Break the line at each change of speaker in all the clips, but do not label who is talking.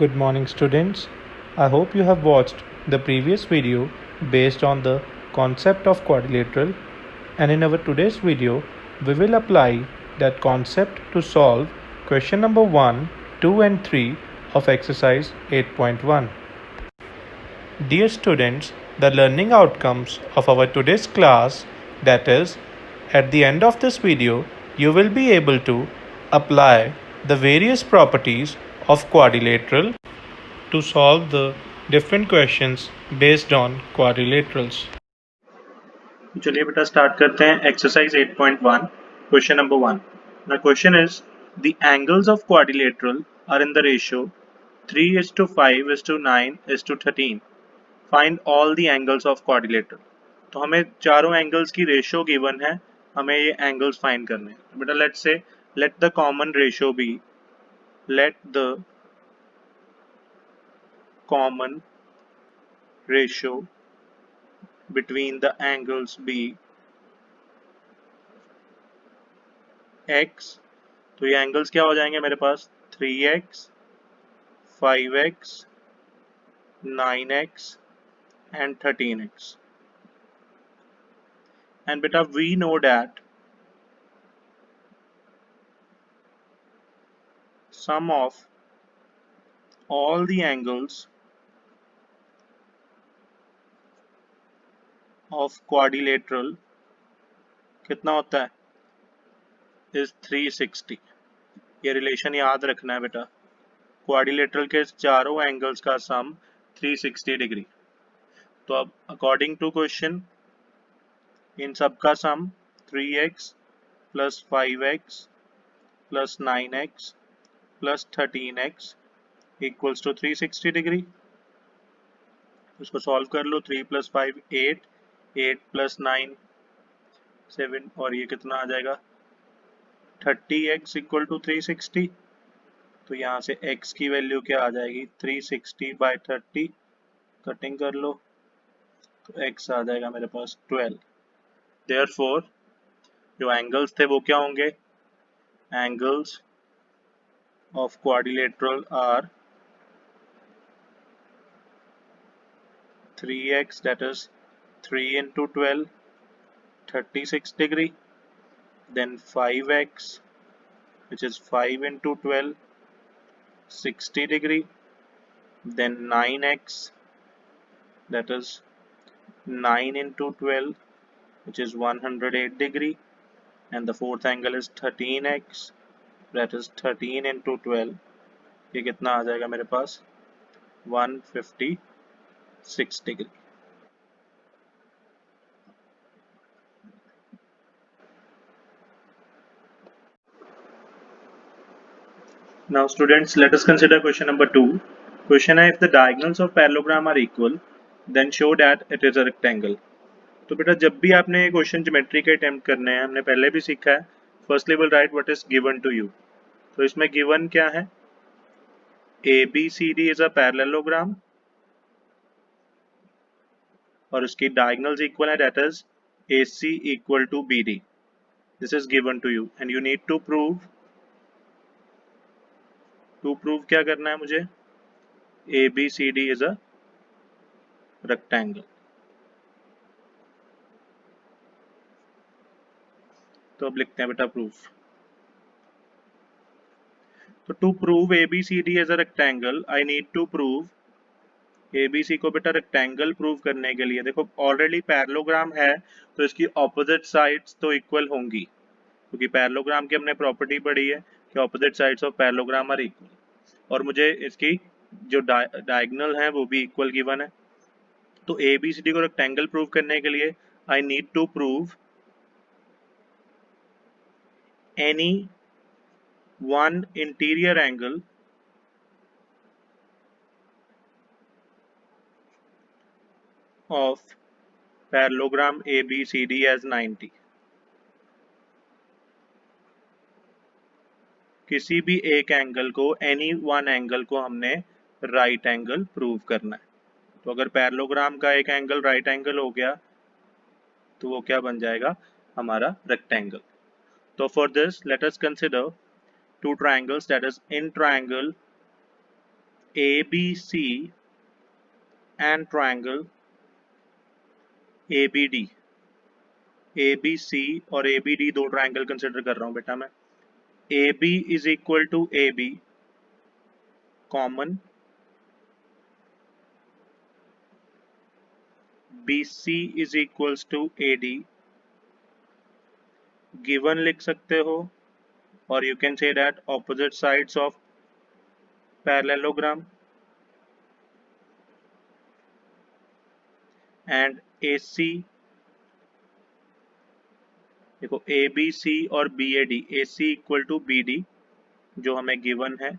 Good morning, students. I hope you have watched the previous video based on the concept of quadrilateral, and in our today's video we will apply that concept to solve question number 1, 2 and 3 of exercise 8.1. Dear students, the learning outcomes of our today's class, that is, at the end of this video, you will be able to apply the various properties of quadrilateral to solve the different questions based on quadrilaterals.
चलिए बेटा start करते हैं exercise 8.1 question number 1. The question is the angles of quadrilateral are in the ratio 3:5:9:13. Find all the angles of quadrilateral. तो हमें चारों angles की ratio given है, हमें ये एंगल्स फाइंड करने हैं. तो बेटा let say let the common ratio be let the common ratio between the angles be x. तो ये एंगल्स क्या हो जाएंगे मेरे पास 3x 5x 9x and 13x. And beta we know that sum of all the angles of quadrilateral कितना होता है is 360. ये रिलेशन याद रखना है बेटा. क्वाड्रिलेटरल के चारों एंगल्स का सम 360 डिग्री. तो अब अकॉर्डिंग टू क्वेश्चन इन सब का सम 3x plus 5x plus 9x plus 13x equals to 360 degree. इसको सॉल्व कर लो. 3 + 5 8 8 + 9 7 और ये कितना आ जाएगा 30x equal to 360. तो यहाँ से x की वैल्यू क्या आ जाएगी 360/30. कटिंग कर लो तो x आ जाएगा मेरे पास 12. Therefore जो एंगल्स थे वो क्या होंगे angles of quadrilateral are 3x that is 3 into 12 36 degree, then 5x which is 5 into 12 60 degree, then 9x that is 9 into 12 which is 108 degree, and the fourth angle is 13x that is 13 into 12. ये कितना आ जाएगा मेरे पास 156 degree. Now students, let us consider question number 2. Question है if the diagonals of parallelogram are equal then show that it is a rectangle. तो बेटा जब भी आपने क्वेश्चन ज्योमेट्री के अटेम्प्ट करने हैं, हमने पहले भी सीखा है, firstly will write what is given to you. तो इसमें गिवन क्या है ABCD इज अ पैरेललोग्राम और उसकी डायगोनल्स इक्वल है, that is AC equal to BD. This is given to you and you need to prove क्या करना है मुझे ABCD इज अ रेक्टेंगल. तो अब लिखते हैं बेटा प्रूफ. तो to prove ABCD as a rectangle I need to prove ABC को बेटा रेक्टेंगल प्रूव करने के लिए देखो ऑलरेडी पैरेललोग्राम है तो इसकी ऑपोजिट साइड्स तो इक्वल होंगी, क्योंकि पैरेललोग्राम की हमने प्रॉपर्टी पढ़ी है कि opposite sides of parallelogram are equal, और मुझे इसकी जो डायगोनल है वो भी इक्वल गिवन है. तो ABCD को रेक्टेंगल प्रूव करने के लिए I need to prove any one interior angle of parallelogram ABCD as 90. किसी भी एक एंगल को एनी वन एंगल को हमने राइट एंगल प्रूव करना है. तो अगर पैरेललोग्राम का एक एंगल राइट एंगल हो गया तो वो क्या बन जाएगा हमारा रेक्टेंगल. तो for this let us consider two triangles, that is in triangle ABC and triangle ABD। ABC और ABD दो ट्राइंगल कंसिडर कर रहा हूं बेटा मैं। AB is equal to AB common, BC is equals to AD given लिख सकते हो, और you can say that opposite sides of parallelogram, and AC देखो ABC और BAD, AC equal to BD जो हमें गिवन है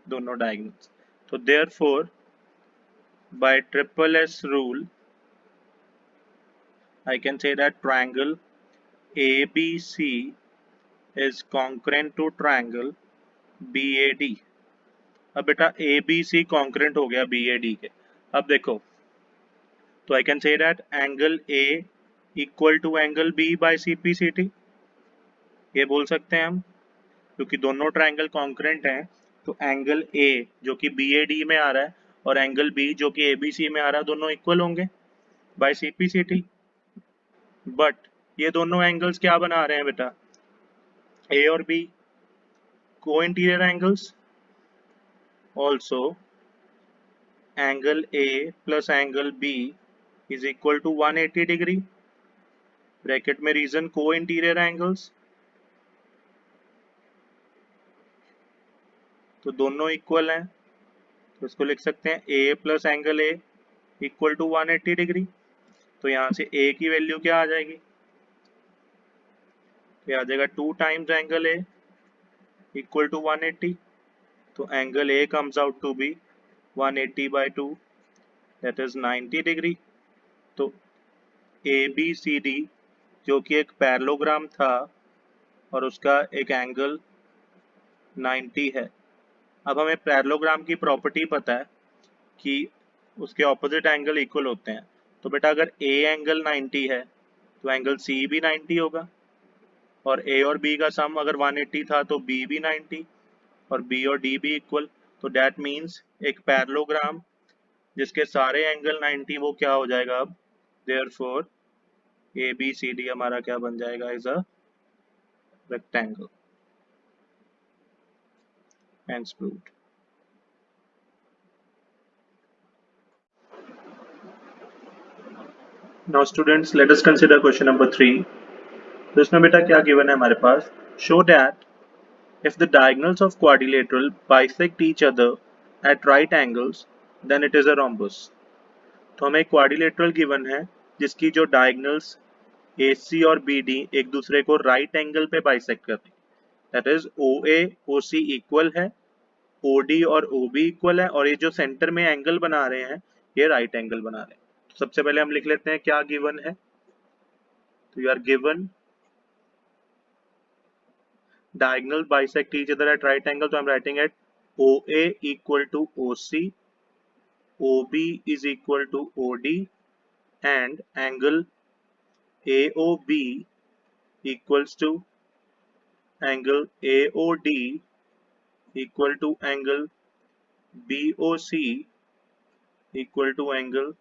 दोनों डायगोनल्स। तो therefore by triple S rule I can say that triangle ABC is congruent to triangle BAD। अब बेटा ABC congruent हो गया BAD के। अब देखो, तो I can say that angle A equal to angle B by CPCT, ये बोल सकते हैं हम, क्योंकि दोनों ट्राइंगल कॉन्करेंट हैं। तो एंगल A जो कि BAD में आ रहा है और एंगल B जो कि ABC में आ रहा है, दोनों इक्वल होंगे बाय CPCT। बट ये दोनों एंगल्स क्या बना रहे हैं बेटा, A और B को interior angles. Also angle A plus angle B is equal to 180 degree, bracket में रीजन को इंटीरियर एंगल्स, तो दोनों इक्वल हैं। तो इसको लिख सकते हैं A plus angle A equal to 180 degree. तो यहाँ से A की वैल्यू क्या आ जाएगी, तो आ जाएगा 2 times angle A equal to 180। तो angle A comes out to be 180 by 2 that is 90 degree. तो ABCD जो कि एक पैरेललोग्राम था और उसका एक एंगल 90 है। अब हमें पैरेललोग्राम की प्रॉपर्टी पता है कि उसके ऑपोजिट एंगल इक्वल होते हैं। तो बेटा अगर A एंगल 90 है तो एंगल C भी 90 होगा, और A और B का सम अगर 180 था तो B भी 90 और B और D भी इक्वल। तो डैट मीन्स एक पैरेललोग्राम जिसके सारे एंगल 90 वो क्या हो जाएगा अब, देयरफॉर ABCD हमारा क्या बन जाएगा, is a rectangle. Hence proved। Now students, let us consider question number 3। तो इसमें बेटा क्या गिवन है हमारे पास, show that if the diagonals of quadrilateral bisect each other at right angles then it is a rhombus। तो हमें quadrilateral given है जिसकी जो डायगोनल्स AC और BD एक दूसरे को राइट एंगल पे बाइसेक्ट कर रही, that is OA OC equal है, OD और OB इक्वल है, और ये जो सेंटर में एंगल बना रहे हैं ये राइट एंगल बना रहे हैं। तो सबसे पहले हम लिख लेते हैं क्या गिवन है। तो you are given diagonal bisect each other at right angle, so I'm writing at OA equal to OC, OB is equal to OD, and angle AOB equals to angle AOD equal to angle BOC equal to angle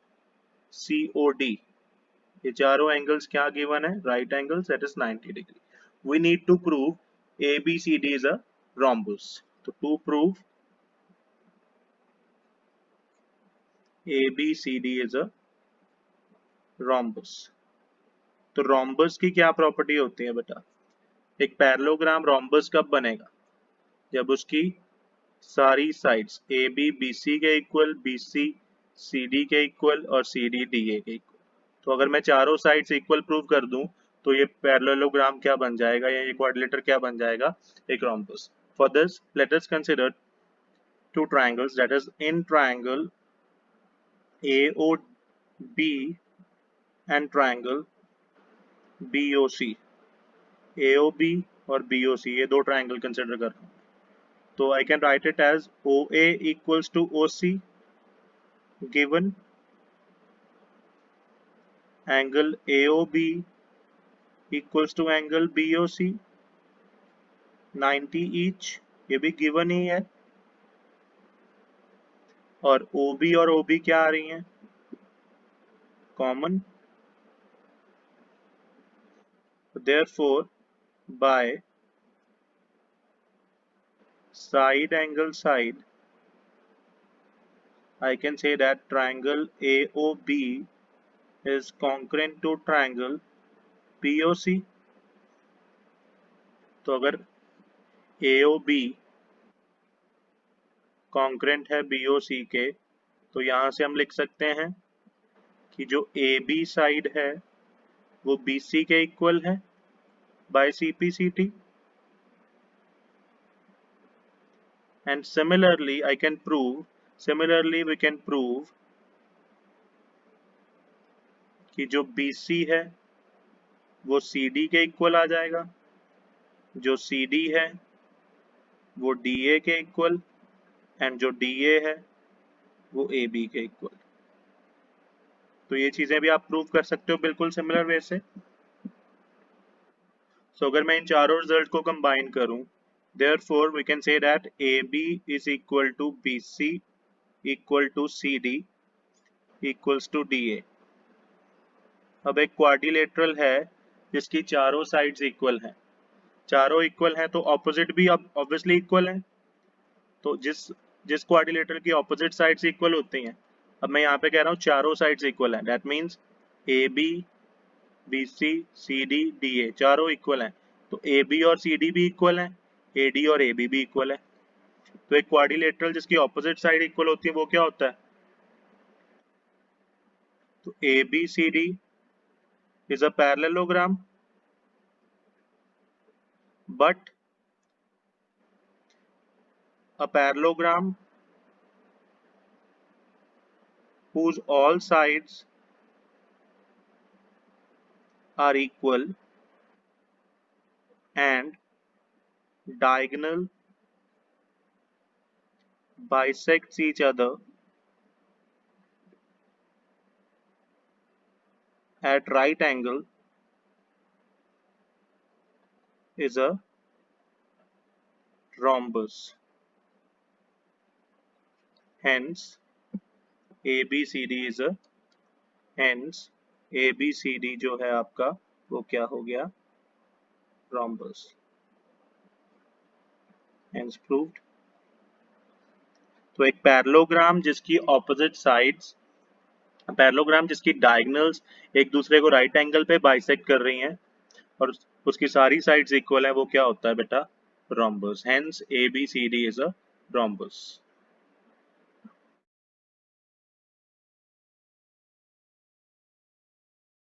COD। ये चारों angles क्या given है, right angles, that is 90 degree. We need to prove ABCD is a rhombus। तो to prove ABCD is a rhombus, तो rhombus की क्या property होती है बेटा, एक पैरेललोग्राम rhombus कब बनेगा, जब उसकी सारी साइड्स AB BC के इक्वल, BC CD के इक्वल और CD DA के इक्वल। तो अगर मैं चारों साइड्स इक्वल प्रूव कर दूं तो ये पैरेललोग्राम क्या बन जाएगा, या ये क्वाड्रिलेटर क्या बन जाएगा, एक rhombus। For this let us consider two triangles, that is in triangle AOB and triangle BOC। AOB और BOC ये दो ट्राइंगल कंसिडर कर रहा हूँ। तो I can write it as OA equals to OC given angle AOB equals to angle BOC 90 each, ये भी given ही है। और OB और OB क्या आ रही हैं? Common. Therefore, by side angle side, I can say that triangle AOB is congruent to triangle POC. तो अगर AOB कॉन्ग्रेंट है BOC के, तो यहाँ से हम लिख सकते हैं कि जो AB साइड है वो BC के इक्वल है bye CPCT, and similarly we can prove कि जो BC है वो CD के इक्वल आ जाएगा, जो CD है वो DA के इक्वल, एंड जो DA है वो AB के इक्वल। तो ये चीजें भी आप प्रूव कर सकते हो बिल्कुल सिमिलर वे से। सो अगर मैं इन चारों रिजल्ट को कंबाइन करूं, therefore we can say that AB is equal to BC equal to CD equals to DA। अब एक क्वाड्रिलेटरल है जिसकी चारों साइड्स इक्वल हैं, चारों इक्वल हैं तो ऑपोजिट भी अब ऑब्वियसली इक्वल हैं। तो जिस क्वाड्रिलेटरल की ऑपोजिट साइड्स इक्वल होती हैं, अब मैं यहाँ पे कह रहा हूँ चारों साइड्स इक्वल हैं, that means AB BC CD DA चारों इक्वल हैं, तो AB और CD भी इक्वल हैं, AD और AB भी इक्वल है। तो एक क्वाड्रिलेटरल जिसकी ऑपोजिट साइड इक्वल होती है वो क्या होता है? तो ABCD is a parallelogram, but a parallelogram whose all sides are equal and diagonal bisects each other at right angle is a rhombus. Hence, ABCD is a ABCD जो है आपका वो क्या हो गया? Rhombus. Hence proved. तो एक parallelogram जिसकी ऑपोजिट साइड्स, पैरेललोग्राम जिसकी डायगोनल्स एक दूसरे को राइट एंगल पे बाइसेक्ट कर रही हैं और उसकी सारी साइड्स इक्वल है, वो क्या होता है बेटा? Rhombus. Hence ABCD is a rhombus.